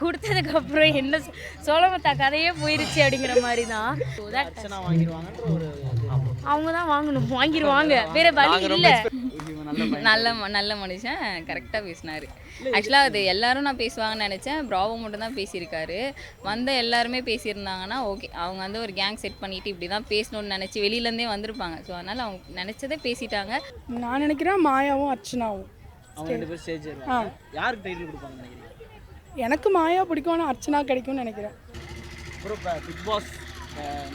கொடுத்ததுக்கப்புறம் என்ன சோழமத்தா கதையே போயிருச்சு அப்படிங்கிற மாதிரி தான். அவங்க தான் வாங்கிடுவாங்க, வேற வழி இல்லை. நல்ல மனுஷன், கரெக்டாக பேசினார். ஆக்சுவலாக அது எல்லாரும் நான் பேசுவாங்கன்னு நினச்சேன், ப்ராவோ மட்டும் தான் பேசியிருக்காரு. வந்த எல்லாருமே பேசியிருந்தாங்கன்னா ஓகே, அவங்க வந்து ஒரு கேங் செட் பண்ணிவிட்டு இப்படி தான் பேசணும்னு நினச்சி வெளியிலேருந்தே வந்திருப்பாங்க. ஸோ அதனால் அவங்க நினச்சதே பேசிட்டாங்க. நான் நினைக்கிறேன் மாயாவும் அர்ச்சனாவும் யாருக்கு டைட்டில் கொடுப்பாங்கன்னு நினைக்கிறீங்க? எனக்கு மாயா பிடிக்கும், ஆனால் அர்ச்சனா கிடைக்கும்னு நினைக்கிறேன். அப்புறம் இப்போ பிக் பாஸ்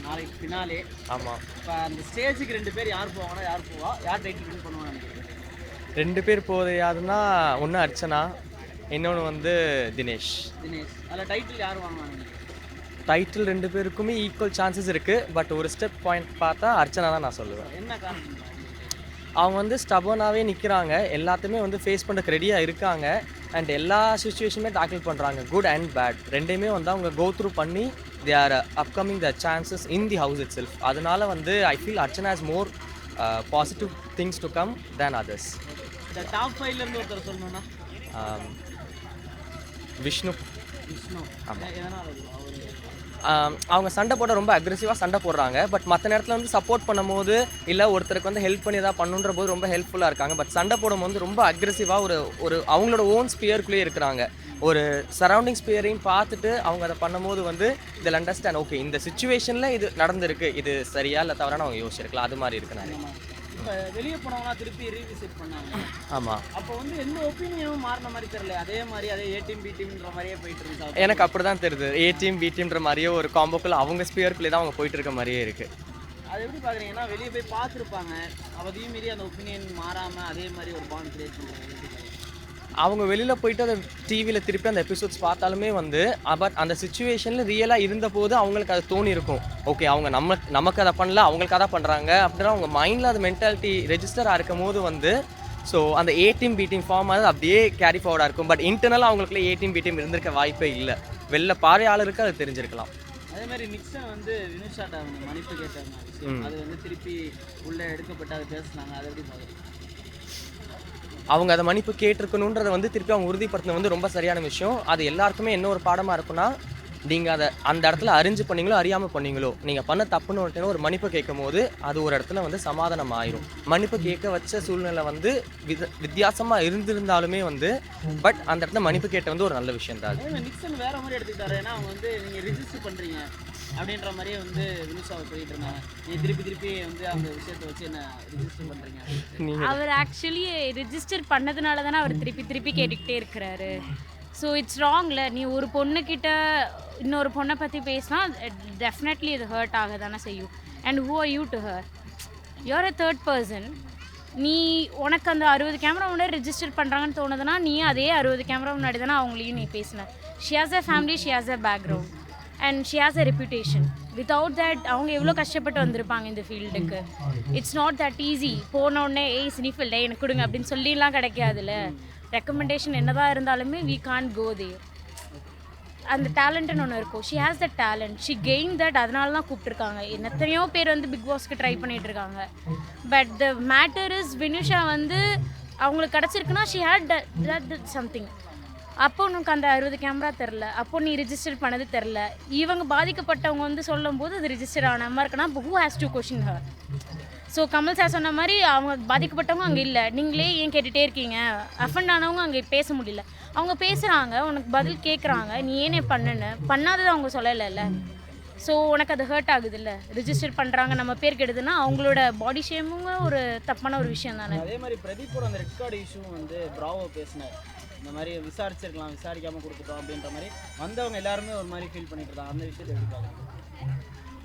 நாளைக்கு ஃபினாலே. ஆமாம். இப்போ அந்த ஸ்டேஜுக்கு 2 பேர் யார் போவாங்கன்னா யார் போவா, யார் டைட்டில் வின் பண்ணுவான்னு நினைக்கிறீங்க? 2 பேர் போவது யாருன்னா, ஒன்று அர்ச்சனா, இன்னொன்று வந்து தினேஷ். அதில் டைட்டில் யார் வாங்குவாங்க? டைட்டில் 2 பேருக்குமே ஈக்குவல் சான்சஸ் இருக்குது. பட் ஒரு ஸ்டெப் பாயிண்ட் பார்த்தா அர்ச்சனா தான் நான் சொல்லுவேன். என்ன காரணம்? அவங்க வந்து ஸ்டபனாகவே நிற்கிறாங்க, எல்லாத்தையுமே வந்து ஃபேஸ் பண்ணுறதுக்கு ரெடியாக இருக்காங்க. அண்ட் எல்லா சுச்சுவேஷனுமே டேக்கிள் பண்ணுறாங்க, குட் அண்ட் பேட் ரெண்டையுமே வந்து அவங்க கோ த்ரூ பண்ணி they are upcoming the chances in the how's it self. அதனால வந்து I feel Archana has more positive things to come than others. இந்த டாப் 5லேருந்து ஒருத்தர் சொல்லணும்னா விஷ்ணு. ஆமாம். அவங்க சண்டை போட ரொம்ப அக்ரெசிவாக சண்டை போடுறாங்க. பட் மற்ற நேரத்தில் வந்து சப்போர்ட் பண்ணும்போது இல்லை ஒருத்தருக்கு வந்து ஹெல்ப் பண்ணி எதாவது பண்ணுன்ற போது ரொம்ப ஹெல்ப்ஃபுல்லாக இருக்காங்க. பட் சண்டை போடும்போது ரொம்ப அக்ரெசிவாக ஒரு அவங்களோட ஓன் ஸ்பியருக்குள்ளேயே இருக்கிறாங்க. ஒரு சரௌண்டிங் ஸ்பியரையும் பார்த்துட்டு அவங்க அதை பண்ணும்போது வந்து இதில் அண்டர்ஸ்டாண்ட், ஓகே இந்த சுச்சுவேஷனில் இது நடந்திருக்கு, இது சரியா இல்லை தவறான அவங்க யோசிச்சிருக்கலாம். அது மாதிரி இருக்கு நிறைய. இப்போ வெளியே போனவங்கன்னா திருப்பி ரீவிசிட் பண்ணாங்க. ஆமாம். அப்போ வந்து எந்த ஒப்பீனியனும் மாறின மாதிரி தெரியல, அதே மாதிரி அதே ஏ டீம் பி டீம்ன்ற மாதிரியே போயிட்டு இருந்துச்சு. எனக்கு அப்படி தான் தெரியுது, ஏ டீம் பி டீம்ன்ற மாதிரியே ஒரு காம்போக்குள்ள அவங்க ஸ்பியருக்குள்ளே தான் அவங்க போயிட்டு இருக்க மாதிரியே இருக்குது. அது எப்படி பார்க்குறீங்கன்னா, வெளியே போய் பார்த்துருப்பாங்க, அதையும் மீறி அந்த ஒப்பீனியன் மாறாமல் அதே மாதிரி ஒரு பாண்ட் கிரியேட் பண்ணுறாங்க. அவங்க வெளியில் போயிட்டு அந்த டிவியில் திருப்பி அந்த எபிசோட்ஸ் பார்த்தாலுமே வந்து பட் அந்த சுச்சுவேஷனில் ரியலாக இருந்தபோது அவங்களுக்கு அது தோணி இருக்கும், ஓகே அவங்க நமக்கு அதை பண்ணல, அவங்களுக்கு அதை பண்ணுறாங்க அப்படின்னா அவங்க மைண்டில் அது மென்டாலிட்டி ரெஜிஸ்டராக இருக்கும் போது வந்து ஸோ அந்த A team B team form ஆகுது அப்படியே கேரி ஃபார்வர்டாக இருக்கும். பட் இன்டர்னலாக அவங்களுக்குள்ள ஏ டீம் பி டீம் இருந்திருக்க வாய்ப்பே இல்லை. வெளில பார்வையாளருக்கு அது தெரிஞ்சிருக்கலாம். அதே மாதிரி நிக்சன் வந்து வினுஷாட்ட அவங்க மன்னிப்பு கேட்டாங்க, அது வந்து திருப்பி உள்ளே எடுக்கப்பட்டு அதை பேசுனாங்க, அதை எப்படி பார்க்குறீங்க? அவங்க அதை மன்னிப்பு கேட்டிருக்கணுன்றதை வந்து திருப்பி அவங்க உறுதிப்படுத்தின வந்து ரொம்ப சரியான விஷயம். அது எல்லாருக்குமே என்ன ஒரு பாடமாக இருக்குன்னா, நீங்கள் அதை அந்த இடத்துல அறிஞ்சு பண்ணீங்களோ அறியாமல் பண்ணீங்களோ, நீங்கள் பண்ண தப்புன்னு வந்துட்டு ஒரு மன்னிப்பு கேட்கும் போது அது ஒரு இடத்துல வந்து சமாதானம் ஆயிரும். மன்னிப்பு கேட்க வச்ச சூழ்நிலை வந்து வித்தியாசமாக இருந்திருந்தாலுமே வந்து பட் அந்த இடத்துல மன்னிப்பு கேட்ட வந்து ஒரு நல்ல விஷயம் தான். நிக்சன் வேற மாதிரி எடுத்துக்கிட்டாரு, ஏன்னா அவங்க வந்து நீங்கள் ரிஜிஸ்டர் பண்ணுறீங்க அப்படின்ற மாதிரியே வந்து வினுஷாவை சொல்லிட்டு இருந்தாங்க, நீ திருப்பி வந்து அந்த விஷயத்தை வச்சு என்ன ரிஜிஸ்டர் பண்ணுறீங்க. அவர் ஆக்சுவலி ரிஜிஸ்டர் பண்ணதுனால தானே அவர் திருப்பி கேட்டுக்கிட்டே இருக்கிறாரு. ஸோ இட்ஸ் ராங்ல. நீ ஒரு பொண்ணுக்கிட்ட இன்னொரு பொண்ணை பற்றி பேசினா டெஃபினெட்லி இது ஹர்ட் ஆக தானே செய்யும். And who are you to her? You're a third person. நீ உனக்கு அந்த 60 கேமரா முன்னாடி ரெஜிஸ்டர் பண்ணுறாங்கன்னு தோணுதுன்னா நீ அதே 60 கேமரா முன்னாடி தானே அவங்களையும் நீ பேசின. She has a family, she has a background and she has a reputation. Without that அவங்க எவ்வளோ கஷ்டப்பட்டு வந்திருப்பாங்க இந்த ஃபீல்டுக்கு. It's not that easy. போனோடனே சினிஃபீல்டே எனக்கு கொடுங்க அப்படின்னு சொல்லிலாம் கிடைக்காதுல்ல. ரெக்கமெண்டேஷன் என்னதான் இருந்தாலுமே we can't go there. அந்த டேலண்ட்னு ஒன்று இருக்கும். She has the talent, she gain that. அதனால தான் கூப்பிட்டுருக்காங்க. எத்தனையோ பேர் வந்து பிக் பாஸ்க்கு ட்ரை பண்ணிட்டு இருக்காங்க. But the matter is Vinusha வந்து அவங்களுக்கு கிடச்சிருக்குன்னா ஷி ஹேட் தட் சம்திங். அப்போ உனக்கு அந்த 60 கேமரா தெரில, அப்போ நீ ரிஜிஸ்டர் பண்ணது தெரில. இவங்க பாதிக்கப்பட்டவங்க வந்து சொல்லும் போது அது ரிஜிஸ்டர் ஆன மாதிரி இருக்குன்னா who has to question her? So Kamal sir சொன்ன மாதிரி அவங்க பாதிக்கப்பட்டவங்க அங்கே இல்லை, நீங்களே ஏன் கேட்டுகிட்டே இருக்கீங்க? அஃபண்ட் ஆனவங்க அங்கே பேச முடியல, அவங்க பேசுகிறாங்க, உனக்கு பதில் கேட்குறாங்க, நீ ஏனே பண்ணாதது அவங்க சொல்லலைல்ல. ஸோ உனக்கு அது ஹர்ட் ஆகுது இல்லை? ரிஜிஸ்டர் பண்ணுறாங்க, நம்ம பேர் கெடுதுன்னா அவங்களோட பாடி ஷேமுங்க ஒரு தப்பான ஒரு விஷயம் தானே. அதே மாதிரி பிரதீப்போட அந்த ரெட் கார்டு இஷ்யூ வந்து ப்ராவோ பேசினார், இந்த மாதிரி விசாரிச்சிருக்கலாம், விசாரிக்காமல் கொடுத்துட்டோம் அப்படின்ற மாதிரி வந்தவங்க எல்லாருமே ஒரு மாதிரி ஃபீல் பண்ணிட்டு இருந்தாங்க. அந்த விஷயத்தை எப்படி பார்க்குறாங்க?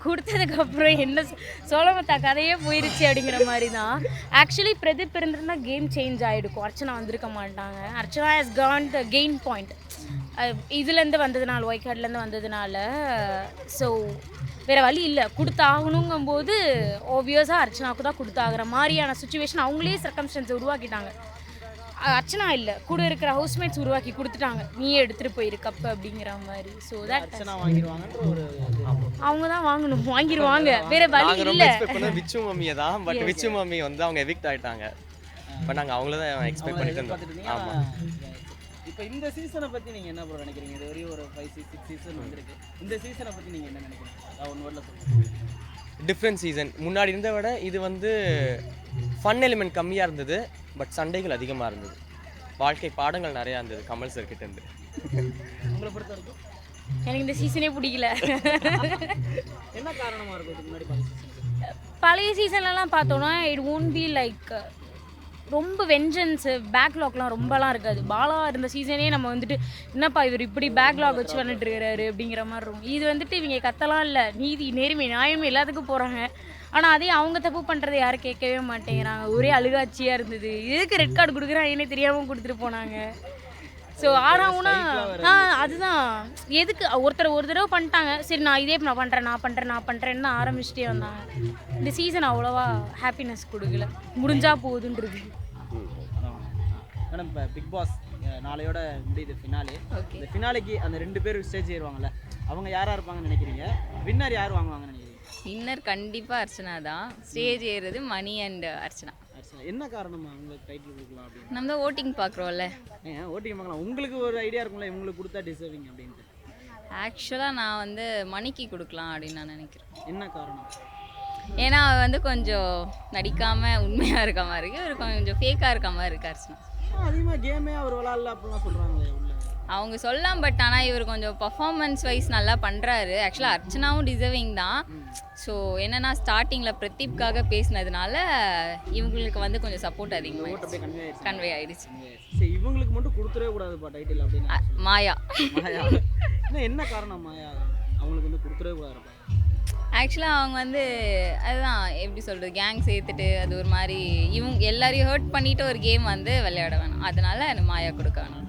கொடுத்ததுக்கப்புறம் என்ன சோழமத்தா கதையே போயிருச்சு அப்படிங்கிற மாதிரி தான். ஆக்சுவலி பிரதீப் இருந்திருந்தால் கேம் சேஞ்ச் ஆகிடுக்கும், அர்ச்சனா வந்திருக்க மாட்டாங்க. Archana has gone the gain point இதுலேருந்து வந்ததுனால, ஒய் கார்ட்லேருந்து வந்ததுனால. ஸோ வேறு வழி இல்லை, கொடுத்தாகணுங்கும்போது ஓவியஸாக அர்ச்சனாவுக்கு தான் கொடுத்தாகிற மாதிரியான சுச்சுவேஷன் அவங்களே சர்க்கம்ஸ்டன்ஸ் உருவாக்கிட்டாங்க. அர்ச்சனா இல்லை, கூட இருக்கிற ஹவுஸ்மேட்ஸ் உருவாக்கி கொடுத்துட்டாங்க, நீயே எடுத்துகிட்டு போயிரு கப்பு அப்படிங்கிற மாதிரி. ஸோ தட் அவங்க தான் வாங்கிடுவாங்க, வேற வழி இல்லை. விச்சு மம்மியை தான், பட் விச்சு மம்மி வந்து அவங்க எவிக்ட் ஆகிட்டாங்க. பட் நாங்கள் அவங்கள தான் எக்ஸ்பெக்ட் பண்ணிட்டு இருந்தோம். ஆமாம். இப்போ இந்த சீசனை பற்றி நீங்கள் என்ன ப்ரோ நினைக்கிறீங்க? இது வரையும் ஒரு 6 சீசன் வந்திருக்கு. இந்த சீசனை பற்றி நீங்கள் என்ன நினைக்கிறீங்க? ஒன் வேர்டில் சொல்லுங்கள். Different season. முன்னாடி இருந்த விட இது வந்து ஃபன் எலிமெண்ட் கம்மியாக இருந்தது, பட் சண்டைகள் அதிகமாக இருந்தது. வாழ்க்கை பாடங்கள் நிறையா இருந்தது கமல் சார் கிட்டேருந்து. உங்களை பொறுத்த வரைக்கும் எனக்கு இந்த சீசனே பிடிக்கல. என்ன காரணமாக இருக்கும் இதுக்கு முன்னாடி பழைய சீசன்? பழைய சீசன்லலாம் பார்த்தோன்னா இட் ஒன்ட் பி லைக் ரொம்ப வெஞ்சன்ஸு பேக்லாக்லாம் ரொம்பலாம் இருக்காது. பாலா இருந்த சீசனே நம்ம வந்துட்டு என்னப்பா இவர் இப்படி பேக்லாக் வச்சு வந்துட்டு இருக்கிறாரு அப்படிங்கிற மாதிரி இருக்கும். இது வந்துட்டு இவங்க கத்தலாம் இல்லை, நீதி நேர்மை நியாயமே எல்லாத்துக்கும் போகிறாங்க. ஆனால் அதே அவங்க தப்பு பண்ணுறதை யாரும் கேட்கவே மாட்டேங்கிறாங்க. ஒரே அழுகாட்சியாக இருந்தது. எதுக்கு ரெட் கார்டு கொடுக்குறாங்கன்னே தெரியாமல் கொடுத்துட்டு போனாங்க. ஸோ ஆனாவுன்னா அதுதான் எதுக்கு ஒருத்தர் ஒரு தடவை பண்ணிட்டாங்க, சரி நான் இதே நான் பண்ணுறேன்னு தான் ஆரம்பிச்சுட்டே வந்தாங்க. இந்த சீசன் அவ்வளோவா ஹாப்பினஸ் கொடுக்கல, முடிஞ்சா போகுதுன்றது. மேடம் இப்போ பிக் பாஸ் நாளையோட முடியுது ஃபினாலே. இந்த ஃபினாலேக்கு அந்த 2 பேர் ஸ்டேஜ் ஏறுவாங்கல்ல, அவங்க யாராக இருப்பாங்கன்னு நினைக்கிறீங்க? வின்னர் யார் வாங்குவாங்கன்னு நினைக்கிறீங்க? வின்னர் கண்டிப்பாக அர்ச்சனா தான். ஸ்டேஜ் ஏறுறது மணி அண்ட் அர்ச்சனா. என்ன காரணமா உங்களுக்கு டைட்டில் கொடுக்கலாம் அப்படின்னு? நம்ம தான் ஓட்டிங் பார்க்குறோம்ல. ஓட்டிங் பார்க்கலாம். உங்களுக்கு ஒரு ஐடியா இருக்கும்ல இவங்களுக்கு கொடுத்தா டிசர்விங் அப்படின்ட்டு. ஆக்சுவலாக நான் வந்து மணிக்கு கொடுக்கலாம் அப்படின்னு நான் நினைக்கிறேன். என்ன காரணம்? ஏன்னா அவள் வந்து கொஞ்சம் நடிக்காமல் உண்மையாக இருக்க மாதிரி இருக்குது, ஒரு கொஞ்சம் ஃபேக்காக இருக்க மாதிரி இருக்கு அர்ச்சனா. அதிகமாக கேமே அவர் விளாட்ல அப்படிலாம் சொல்கிறாங்களே உள்ள. அவங்க சொல்லலாம், பட் ஆனால் இவர் கொஞ்சம் பர்ஃபார்மன்ஸ் வைஸ் நல்லா பண்ணுறாரு. ஆக்சுவலாக அர்ச்சனாவும் டிசர்விங் தான். ஸோ என்னென்னா ஸ்டார்டிங்கில் பிரதீப்காக பேசினதுனால இவங்களுக்கு வந்து கொஞ்சம் சப்போர்ட் அதிகமாக கன்வே ஆகிடுச்சு. சரி, இவங்களுக்கு மட்டும் கொடுத்துடவே கூடாதுப்பா டைட்டில் அப்படின்னு மாயா. என்ன காரணம் மாயா அவங்களுக்கு வந்து கொடுத்துடவே கூடாதுப்பா? ஆக்சுவலாக அவங்க வந்து அதுதான் எப்படி சொல்கிறது, கேங் சேர்த்துட்டு அது ஒரு மாதிரி இவங்க எல்லாரையும் ஹர்ட் பண்ணிட்டு ஒரு கேம் வந்து விளையாட வேணும், அதனால எனக்கு மாயா கொடுக்க வேணும்.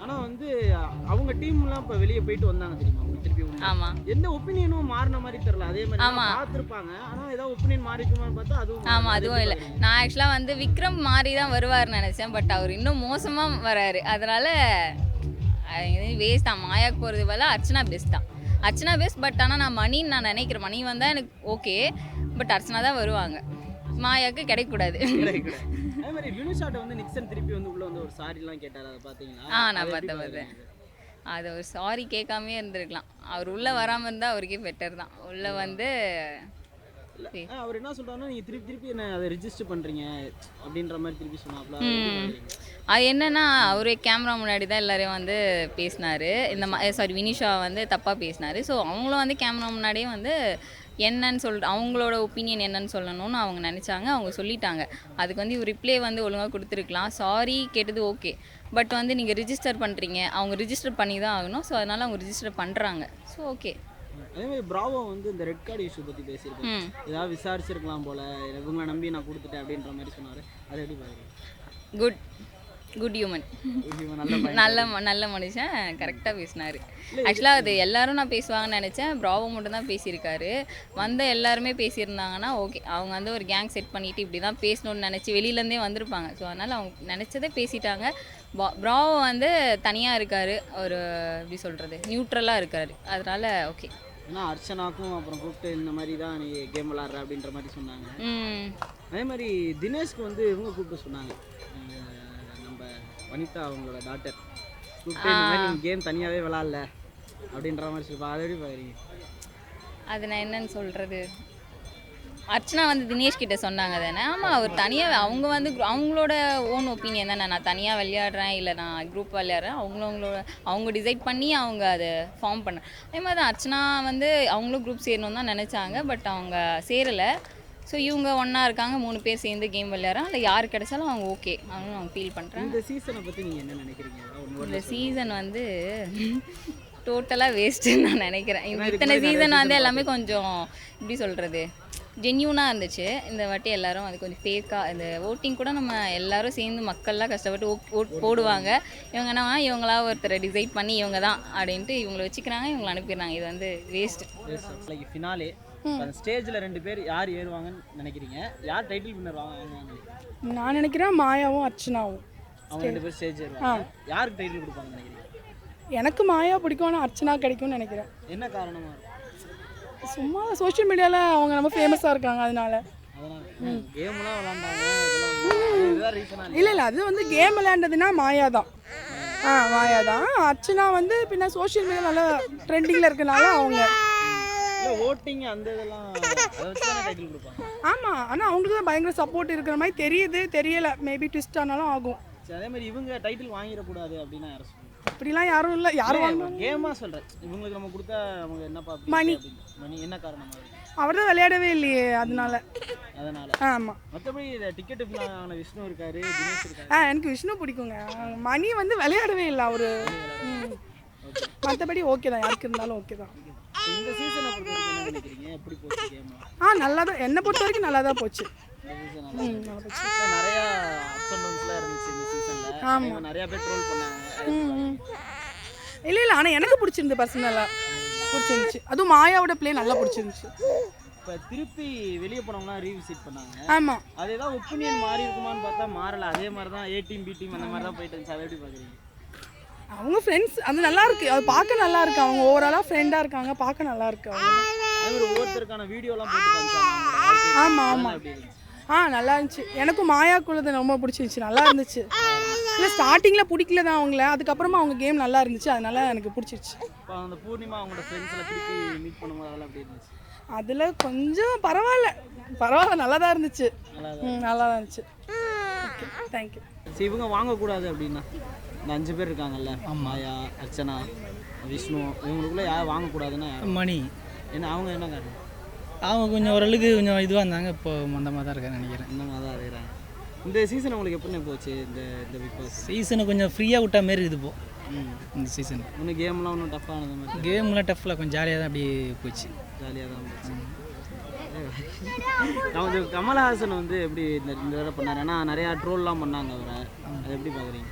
ஆனால் வந்து அவங்க டீம்லாம் இப்போ வெளியே போயிட்டு வந்தாங்க தெரியுமா திருப்பி? ஆமாம். எந்த ஒப்பீனியனும் மாறின மாதிரி தெரியல. அதே மாதிரி பார்த்துருப்பாங்க, ஆனால் ஏதாவது ஒப்பீனியன் மாறிக்குமான்னு பார்த்தா அதுவும் ஆமாம், அதுவும் இல்லை. நான் ஆக்சுவலாக வந்து விக்ரம் மாறி தான் வருவார்னு நினச்சேன், பட் அவர் இன்னும் மோசமாக வராரு. அதனால் வேஸ்ட் தான். மாயாவுக்கு போகிறது போல அர்ச்சனா பெஸ்ட் தான். அர்ச்சனா பெஸ்ட், பட் ஆனால் நான் மணின்னு நான் நினைக்கிறேன். மணி வந்தால் எனக்கு ஓகே, பட் அர்ச்சனா தான் வருவாங்க. மாயாவுக்கு கிடைக்கக்கூடாது. அதே மாதிரி வினுஷாட்ட வந்து நிக்சன் திருப்பி வந்து உள்ள வந்து ஒரு சாரிலாம் கேட்டார், அதை பார்த்தீங்களா? நான் பார்த்தேன். அது ஒரு சாரி கேட்காமே இருந்திருக்கலாம். அவர் உள்ளே வராமல் இருந்தால் அவருக்கே பெட்டர் தான். உள்ளே வந்து அவர் என்ன சொல்கிறாருன்னா, நீங்கள் திருப்பி என்ன அதை ரிஜிஸ்டர் பண்ணுறீங்க அப்படின்ற மாதிரி திருப்பி சொன்னாப்ல. அது என்னென்னா அவரே கேமரா முன்னாடி தான் எல்லோரையும் வந்து பேசினார். இந்த வினிஷா வந்து தப்பாக பேசினார். ஸோ அவங்களும் வந்து கேமரா முன்னாடியே வந்து என்னன்னு அவங்களோட ஒப்பீனியன் என்னன்னு சொல்லணும்னு அவங்க நினச்சாங்க. அவங்க சொல்லிட்டாங்க. அதுக்கு வந்து இவர் ரிப்ளே வந்து ஒழுங்காக கொடுத்துருக்கலாம். சாரி கேட்டது ஓகே, பட் வந்து நீங்கள் ரிஜிஸ்டர் பண்ணுறீங்க, அவங்க ரிஜிஸ்டர் பண்ணி தான் ஆகணும். ஸோ அதனால் அவங்க ரிஜிஸ்டர் பண்ணுறாங்க. So okay. அதே மாதிரி பிராவோ வந்து இந்த ரெட் கார்டு இஷ்யூ பற்றி பேசியிருக்கேன். ஏதாவது விசாரிச்சிருக்கலாம் போல, இவங்களை நம்பி நான் கொடுத்துட்டேன் அப்படின்ற மாதிரி சொன்னார். அதை எப்படி பாருங்க? குட் ஹியூமன், நல்ல மனுஷன், கரெக்டாக பேசினார். ஆக்சுவலாக அது எல்லாரும் நான் பேசுவாங்கன்னு நினச்சேன். பிராவோ மட்டும் தான் பேசியிருக்காரு. வந்த எல்லாருமே பேசியிருந்தாங்கன்னா ஓகே, அவங்க வந்து ஒரு கேங் செட் பண்ணிவிட்டு இப்படி தான் பேசணும்னு நினச்சி வெளியிலேருந்தே வந்திருப்பாங்க. ஸோ அதனால் அவங்க நினச்சதே பேசிட்டாங்க. பிராவோ வந்து தனியாக இருக்கார், ஒரு எப்படி சொல்கிறது, நியூட்ரலாக இருக்கார். அதனால் ஓகே. ஏன்னா அர்ச்சனாக்கும் அப்புறம் கூப்பிட்டு இந்த மாதிரி தான் நீ கேம் விளாட்ற அப்படின்ற மாதிரி சொன்னாங்க. அதே மாதிரி தினேஷ்க்கு வந்து இவங்க கூப்பிட்டு சொன்னாங்க, வனிதா அவங்களோட டாக்டர் கூப்பிட்டு இந்த மாதிரி நீங்கள் கேம் தனியாகவே விளாட்ல அப்படின்ற மாதிரி சொல்லுப்பா. அதை எப்படி பாருங்க? அது நான் என்னன்னு சொல்கிறது, அர்ச்சனா வந்து தினேஷ் கிட்ட சொன்னாங்க தானே. ஆமாம், அவர் தனியாக அவங்க வந்து அவங்களோட ஓன் ஒப்பீனியன் தானே. நான் தனியாக விளையாடுறேன் இல்லை நான் குரூப் விளையாடுறேன், அவங்க டிசைட் பண்ணி அவங்க அதை ஃபார்ம் பண்ண. அதே மாதிரி தான் அர்ச்சனா வந்து அவங்களும் குரூப் சேரணும்னு தான் நினச்சாங்க, பட் அவங்க சேரலை. ஸோ இவங்க ஒன்றா இருக்காங்க, 3 பேர் சேர்ந்து கேம் விளையாடுறாங்க. இல்லை யார் கிடைச்சாலும் அவங்க ஓகே அவங்க அவங்க ஃபீல் பண்ணுறேன். இந்த சீசனை பற்றி நீங்கள் என்ன நினைக்கிறீங்க? இந்த சீசன் வந்து டோட்டலாக வேஸ்ட்டுன்னு நான் நினைக்கிறேன். இத்தனை சீசன் வந்து எல்லாமே கொஞ்சம் எப்படி சொல்கிறது, ஜென்யூனாக இருந்துச்சு. இந்த வாட்டி எல்லாரும் அது கொஞ்சம் ஃபேக்காக, இந்த ஓட்டிங் கூட நம்ம எல்லாரும் சேர்ந்து மக்கள்லாம் கஷ்டப்பட்டு ஓட் போடுவாங்க. இவங்க என்ன இவங்களா ஒருத்தரை டிசைட் பண்ணி இவங்க தான் அப்படின்ட்டு இவங்களை வச்சுக்கிறாங்க, இவங்களை அனுப்பிடுறாங்க. இது வந்து வேஸ்ட்டு. ஃபினாலே ஸ்டேஜில் 2 பேர் யார் ஏறுவாங்கன்னு நினைக்கிறீங்க? யார் டைட்டில் வின்னர் வாங்குவாங்க? நான் நினைக்கிறேன் மாயாவும் அர்ச்சனாவும். அவங்க 2 பேர் ஸ்டேஜ் ஏறுவாங்க. யாருக்கு டைட்டில் கொடுப்பாங்கன்னு நினைக்கிறீங்க? எனக்கு மாயா பிடிக்கும், ஆனால் அர்ச்சனா கிடைக்கும்னு நினைக்கிறேன். என்ன காரணமாக இருக்கும்? சும்மா சோஷியல் மீடியாவில் அவங்க ரொம்ப ஃபேமஸாக இருக்காங்க, அதனால. கேம்லாம் விளாண்டாங்க, இல்லை அது வந்து கேம் விளையாண்டதுன்னா மாயா தான். மாயா தான். அர்ச்சனா வந்து பின்ன சோஷியல் மீடியா நல்லா ட்ரெண்டிங்கில் இருக்கனால அவங்க. ஓட்டிங் அந்த இதெல்லாம் அதை வச்சு தானே டைட்டில் கொடுப்பாங்க. ஆமாம், ஆனால் அவங்களுக்கு தான் பயங்கர சப்போர்ட் இருக்கிற மாதிரி தெரியுது. தெரியலை, மேபி ட்விஸ்ட் ஆனாலும் ஆகும். சரி, அதே மாதிரி இவங்க டைட்டில் வாங்கிடக்கூடாது அப்படின்னா யாரும் சொல்லுவாங்க. அப்படிலாம் யாரும் இல்லை. யாரும் வாங்க கேமாக சொல்கிறேன், இவங்களுக்கு நம்ம கொடுத்தா அவங்க என்னப்பா மணி. மணி என்ன காரணமாக அவர் தான் விளையாடவே இல்லையே அதனால. அதனால. ஆமாம். மற்றபடி டிக்கெட் ஆன விஷ்ணு இருக்காரு, தினேஷ் இருக்காரு. எனக்கு விஷ்ணு பிடிக்குங்க. மணி வந்து விளையாடவே இல்லை அவரு. மற்றபடி ஓகே தான், யாருக்கு இருந்தாலும் ஓகே தான். இந்த சீசனை பொறுத்த வரைக்கும் என்ன நினைக்கிறீங்க, எப்படி போச்சு கேம்? நல்லா தான், என்னை பொறுத்த வரைக்கும் நல்லா தான் போச்சு. நிறைய அப்ஸ் அண்ட் டவுன்ஸ்லாம் இருந்துச்சு இந்த சீசனில். நிறைய பேர் ட்ரோல் பண்ணாங்க. இல்லை ஆனால் எனக்கு பிடிச்சிருந்து, பர்சனலாக பிடிச்சிருந்துச்சு. அதுவும் மாயாவோட ப்ளே நல்லா பிடிச்சிருந்துச்சு. இப்போ திருப்பி வெளியே போனோம்னா ரீவிசிட் பண்ணாங்க. ஆமாம், அது ஏதாவது ஒப்பீனியன் மாறி இருக்குமான்னு பார்த்தா மாறலை. அதே மாதிரி தான் ஏ டீம் பி டீம் அந்த மாதிரி தான் போயிட்டு இருந்துச்சு. அதை எப்படி பார்க்குறீங்க? அவங்க ஃப்ரெண்ட்ஸ் அது நல்லா இருக்கு, அது பார்க்க நல்லா இருக்கு. அவங்க ஓவராலாக ஃப்ரெண்டாக இருக்காங்க, பார்க்க நல்லா இருக்கு. அவங்க அதே மாதிரி ஒவ்வொருத்தருக்கான வீடியோலாம் போட்டு காமிச்சாங்க. ஆமாம் நல்லா இருந்துச்சு. எனக்கும் மாயாக்குள்ளது ரொம்ப பிடிச்சிருந்துச்சு, நல்லா இருந்துச்சு. இல்லை ஸ்டார்டிங்கில் பிடிக்கல தான் அவங்கள, அதுக்கப்புறமா அவங்க கேம் நல்லா இருந்துச்சு, அதனால எனக்கு பிடிச்சிருச்சு. இப்போ அந்த பூர்ணிமா அவங்களோட ஃப்ரெண்ட்ஸில் திருப்பி மீட் பண்ணும்போது அதெல்லாம் எப்படி இருந்துச்சு? அதில் கொஞ்சம் பரவாயில்ல, நல்லா தான் இருந்துச்சு. நல்லா தான் இருந்துச்சு. Okay, thank you. சரி, இவங்க வாங்கக்கூடாது அப்படின்னா இந்த 5 பேர் இருக்காங்கல்ல, மாயா, அர்ச்சனா, விஷ்ணு, இவங்களுக்குள்ள யார் வாங்கக்கூடாதுன்னா மணி. ஏன்னா அவங்க என்ன காரணம்? அவங்க கொஞ்சம் ஓரளவுக்கு கொஞ்சம் இதுவாக இருந்தாங்க, இப்போ மந்தமாக தான் இருக்கான்னு நினைக்கிறேன். இந்த மாதிரி தான் இருக்கிறாங்க. இந்த சீசன் உங்களுக்கு எப்படி போச்சு? இந்த பிக் பாஸ் சீசனை கொஞ்சம் ஃப்ரீயாக விட்டா மாரி இருக்குது இப்போ இந்த சீசன். ஒன்றும் கேம்லாம் ஒன்றும் டஃப்பானது மாதிரி? கேம்லாம் டஃப்பில் கொஞ்சம் ஜாலியாக தான் அப்படியே போச்சு. ஜாலியாக தான் போச்சு. கமலஹாசன் வந்து எப்படி இந்த தடவை பண்ணார்? ஏன்னா நிறையா ட்ரோல்லாம் பண்ணாங்க அவரை, அதை எப்படி பார்க்குறீங்க?